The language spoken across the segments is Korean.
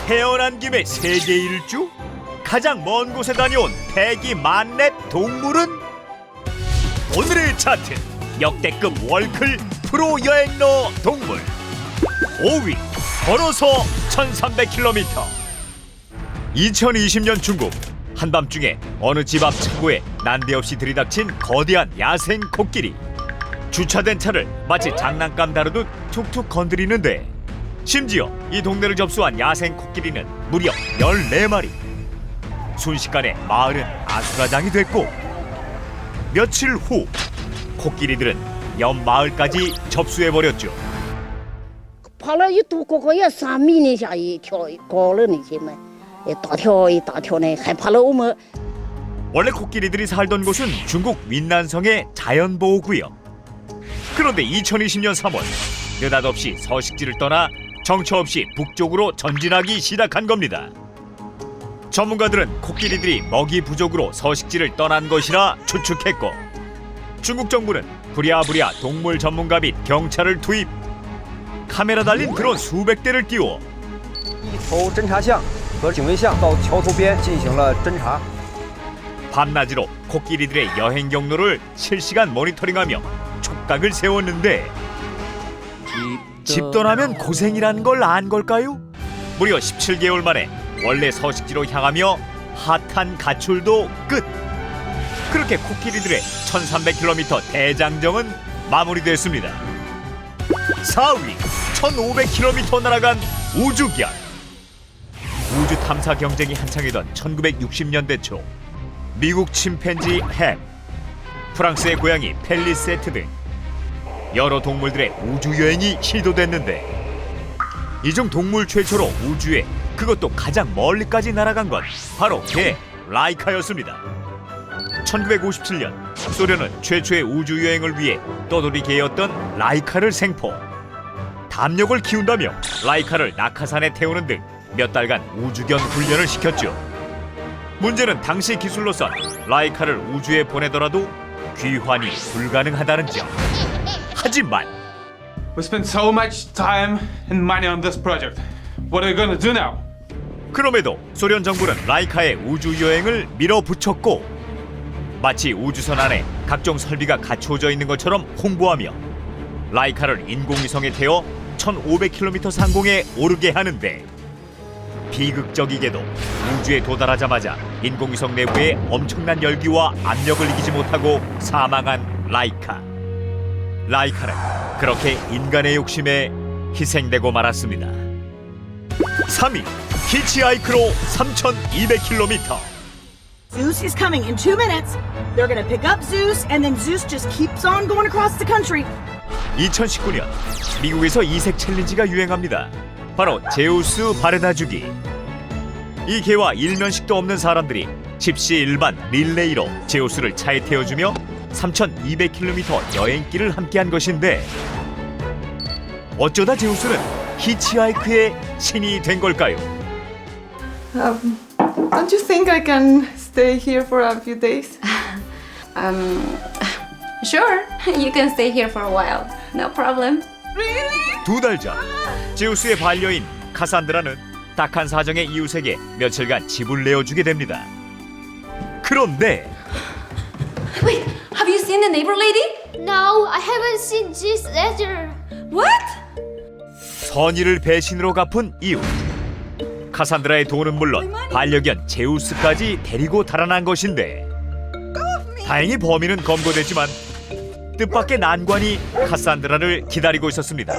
태어난 김에 세계 일주? 가장 먼 곳에 다녀온 패기 만렙 동물은? 오늘의 차트 역대급 월클 프로 여행러 동물 5위 걸어서 1300km. 2020년 중국 한밤중에 어느 집 앞 창고에 난데없이 들이닥친 거대한 야생 코끼리. 주차된 차를 마치 장난감 다루듯 툭툭 건드리는데 심지어 이 동네를 접수한 야생 코끼리는 무려 14마리. 순식간에 마을은 아수라장이 됐고 며칠 후 코끼리들은 옆 마을까지 접수해버렸죠. 跑了一堵高高也3米那下一跳高了那些嘛，一大跳呢，还爬了我们。 원래 코끼리들이 살던 곳은 중국 윈난성의 자연보호구역. 그런데 2020년 3월 느닷없이 서식지를 떠나 정처 없이 북쪽으로 전진하기 시작한 겁니다. 전문가들은 코끼리들이 먹이 부족으로 서식지를 떠난 것이라 추측했고 중국 정부는 부랴부랴 동물 전문가 및 경찰을 투입. 카메라 달린 드론 수백 대를 띄워 一头侦察象和警卫象到桥头边进行了侦察。 밤낮으로 코끼리들의 여행 경로를 실시간 모니터링하며 촉각을 세웠는데 집 떠나면 고생이라는 걸 안 걸까요? 무려 17개월 만에 원래 서식지로 향하며 핫한 가출도 끝! 그렇게 코끼리들의 1300km 대장정은 마무리됐습니다. 4위 1500km 날아간 우주견. 우주 탐사 경쟁이 한창이던 1960년대 초 미국 침팬지 햄, 프랑스의 고양이 펠리세트 등 여러 동물들의 우주여행이 시도됐는데 이 중 동물 최초로 우주에 그것도 가장 멀리까지 날아간 건 바로 개 라이카였습니다. 1957년 소련은 최초의 우주여행을 위해 떠돌이 개였던 라이카를 생포. 담력을 키운다며 라이카를 낙하산에 태우는 등 몇 달간 우주견 훈련을 시켰죠. 문제는 당시 기술로선 라이카를 우주에 보내더라도 귀환이 불가능하다는 점. 하지만 We spent so much time and money on this project. What are we gonna do now? 그럼에도 소련 정부는 라이카의 우주 여행을 밀어붙였고 마치 우주선 안에 각종 설비가 갖추어져 있는 것처럼 홍보하며 라이카를 인공위성에 태워 1500km 상공에 오르게 하는데 비극적이게도 우주에 도달하자마자 인공위성 내부의 엄청난 열기와 압력을 이기지 못하고 사망한 라이카. 라이카는 그렇게 인간의 욕심에 희생되고 말았습니다. 3위 히치하이크로 3200km. Zeus is coming in 2 minutes. They're gonna pick up Zeus, and then Zeus just keeps on going across the country. 2019년 미국에서 이색 챌린지가 유행합니다. 바로 제우스 바래다주기. 이 개와 일면식도 없는 사람들이 십시일반 릴레이로 제우스를 차에 태워주며 3200km 여행길을 함께한 것인데 어쩌다 제우스는 히치하이크의 신이 된 걸까요? Don't you think I can stay here for a few days? Sure, you can stay here for a while. No problem. 2달 전 제우스의 반려인 카산드라는 딱한 사정의 이웃에게 며칠간 집을 내어주게 됩니다. 그런데 Wait, have you seen the neighbor lady? No, I haven't seen this either. What? 선의를 배신으로 갚은 이웃. 카산드라의 돈은 물론 반려견 제우스까지 데리고 달아난 것인데 다행히 범인은 검거됐지만 뜻밖의 난관이 카산드라를 기다리고 있었습니다.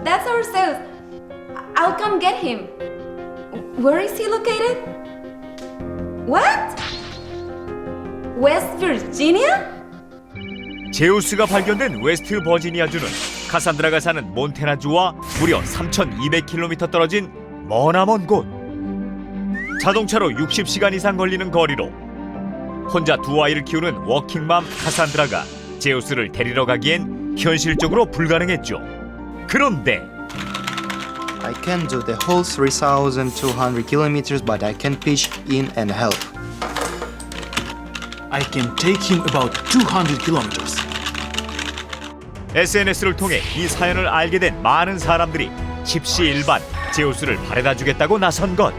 That's our Zeus. I'll come get him. Where is he located? What? West Virginia? 제우스가 발견된 웨스트 버지니아주는 카산드라가 사는 몬태나주와 무려 3200km 떨어진 머나먼 곳. 자동차로 60시간 이상 걸리는 거리로 혼자 2아이를 키우는 워킹맘 카산드라가 제우스를 데리러 가기엔 현실적으로 불가능했죠. 그런데 I can do the whole 3,200 kilometers, but I can pitch in and help. I can take him about 200 kilometers. SNS를 통해 이 사연을 알게 된 많은 사람들이 십시일반 제우스를 바래다주겠다고 나선 것.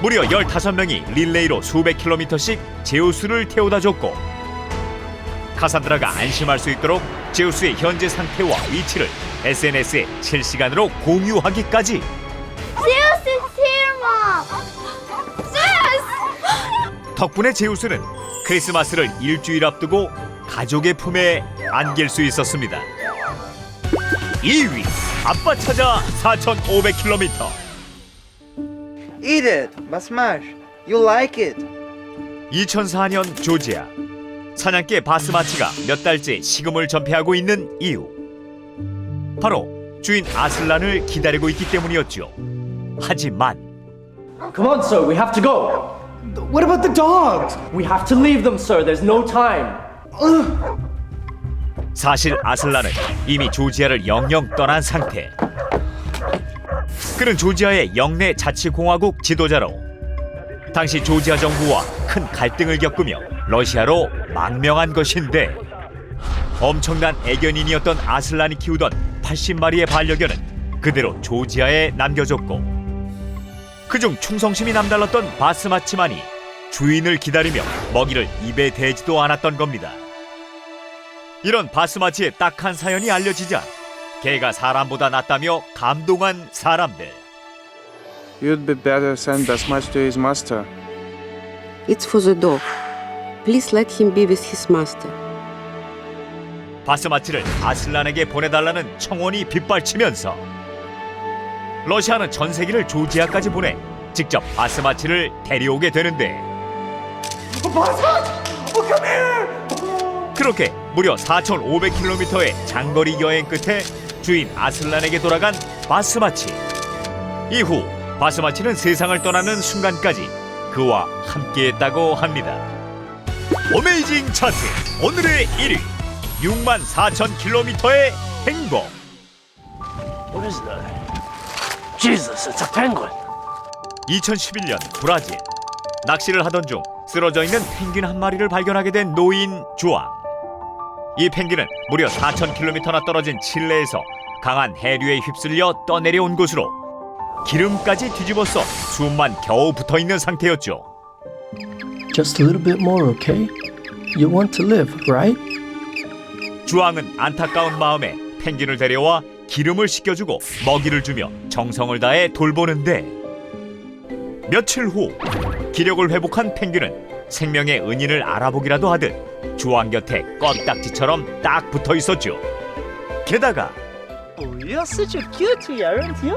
무려 15명이 릴레이로 수백 킬로미터씩 제우스를 태워다줬고, 카산드라가 안심할 수 있도록 제우스의 현재 상태와 위치를 SNS에 실시간으로 공유하기까지. Zeus is here, Mom. Zeus! 덕분에 제우스는 크리스마스를 일주일 앞두고 가족의 품에 안길 수 있었습니다. 2위, 아빠 찾아 4,500km. Eat it, basmash. You like it? 2004년 조지아. 사냥개 바스마치가 몇 달째 식음을 전폐하고 있는 이유. 바로 주인 아슬란을 기다리고 있기 때문이었죠. 하지만 Come on, sir. We have to go. What about the dogs? We have to leave them, sir. There's no time. 사실 아슬란은 이미 조지아를 영영 떠난 상태. 그는 조지아의 영내 자치공화국 지도자로 당시 조지아 정부와 큰 갈등을 겪으며 러시아로 망명한 것인데, 엄청난 애견인이었던 아슬란이 키우던 80마리의 반려견은 그대로 조지아에 남겨졌고, 그중 충성심이 남달랐던 바스마치만이 주인을 기다리며 먹이를 입에 대지도 않았던 겁니다. 이런 바스마치의 딱한 사연이 알려지자 개가 사람보다 낫다며 감동한 사람들. You'd be better send Basmati to his master. It's for the dog. Please let him be with his master. 바스마치를 아슬란에게 보내달라는 청원이 빗발치면서 러시아는 전세기를 조지아까지 보내 직접 바스마치를 데려오게 되는데, 그렇게 무려 4,500km의 장거리 여행 끝에 주인 아슬란에게 돌아간 바스마치. 이후 바스마치는 세상을 떠나는 순간까지 그와 함께했다고 합니다. 어메이징 차트 오늘의 1위, 64,000km의 행복. What is that? Jesus, it's a penguin. 2011년 브라질. 낚시를 하던 중 쓰러져 있는 펭귄 한 마리를 발견하게 된 노인 주앙. 이 펭귄은 무려 4,000km나 떨어진 칠레에서 강한 해류에 휩쓸려 떠내려온 곳으로 기름까지 뒤집어서 숨만 겨우 붙어있는 상태였죠. Just a little bit more, okay? You want to live, right? 주앙은 안타까운 마음에 펭귄을 데려와 기름을 씻겨주고 먹이를 주며 정성을 다해 돌보는데, 며칠 후 기력을 회복한 펭귄은 생명의 은인을 알아보기라도 하듯 주앙 곁에 껌딱지처럼 딱 붙어 있었죠. 게다가 You're such a cutie, aren't you?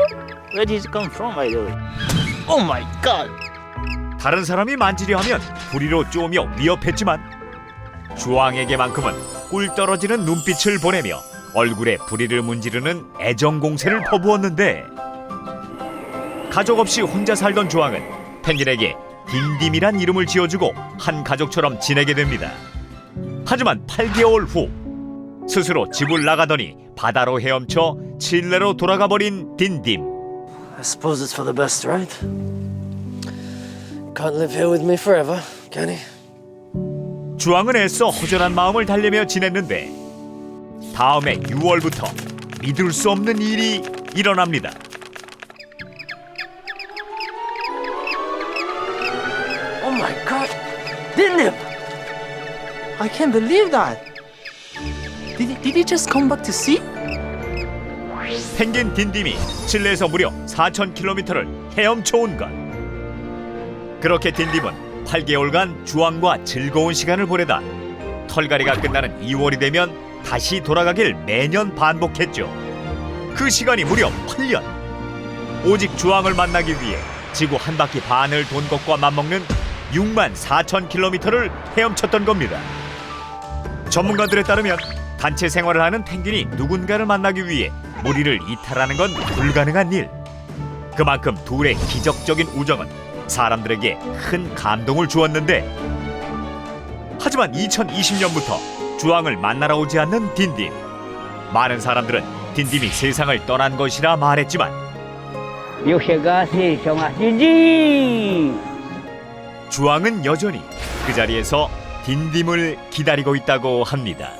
Where did you come from, by the way? Oh my god! 다른 사람이 만지려 하면 부리로 쪼며 위협했지만 주앙에게만큼은 꿀 떨어지는 눈빛을 보내며 얼굴에 부리를 문지르는 애정 공세를 퍼부었는데, 가족 없이 혼자 살던 주앙은 펭귄에게 딘딤이란 이름을 지어주고 한 가족처럼 지내게 됩니다. 하지만 8개월 후 스스로 집을 나가더니 바다로 헤엄쳐 칠레로 돌아가버린 딘딤. I suppose it's for the best, right? Can't live here with me forever, can he? 주앙은 애써 허전한 마음을 달래며 지냈는데, 다음해 6월부터 믿을 수 없는 일이 일어납니다. Oh my god! Dindim! I can't believe that. Did he just come back to sea? 펭귄 딘딤이 칠레에서 무려 4,000km를 헤엄쳐 온 것. 그렇게 딘딤은 8개월간 주앙과 즐거운 시간을 보내다 털갈이가 끝나는 2월이 되면 다시 돌아가길 매년 반복했죠. 그 시간이 무려 8년. 오직 주앙을 만나기 위해 지구 한 바퀴 반을 돈 것과 맞먹는 64,000km를 헤엄쳤던 겁니다. 전문가들에 따르면 단체 생활을 하는 펭귄이 누군가를 만나기 위해 무리를 이탈하는 건 불가능한 일. 그만큼 둘의 기적적인 우정은 사람들에게 큰 감동을 주었는데, 하지만 2020년부터 주앙을 만나러 오지 않는 딘딤. 많은 사람들은 딘딤이 세상을 떠난 것이라 말했지만 주앙은 여전히 그 자리에서 딘딤을 기다리고 있다고 합니다.